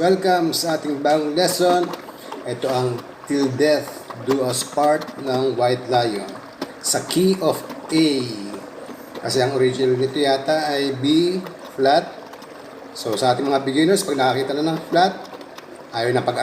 Welcome sa ating bagong lesson. Ito ang Till Death Do Us Part ng White Lion sa key of A. Kasi ang original nito yata ay B flat. So sa ating mga beginners, pag nakakita na ng flat, ayaw na pag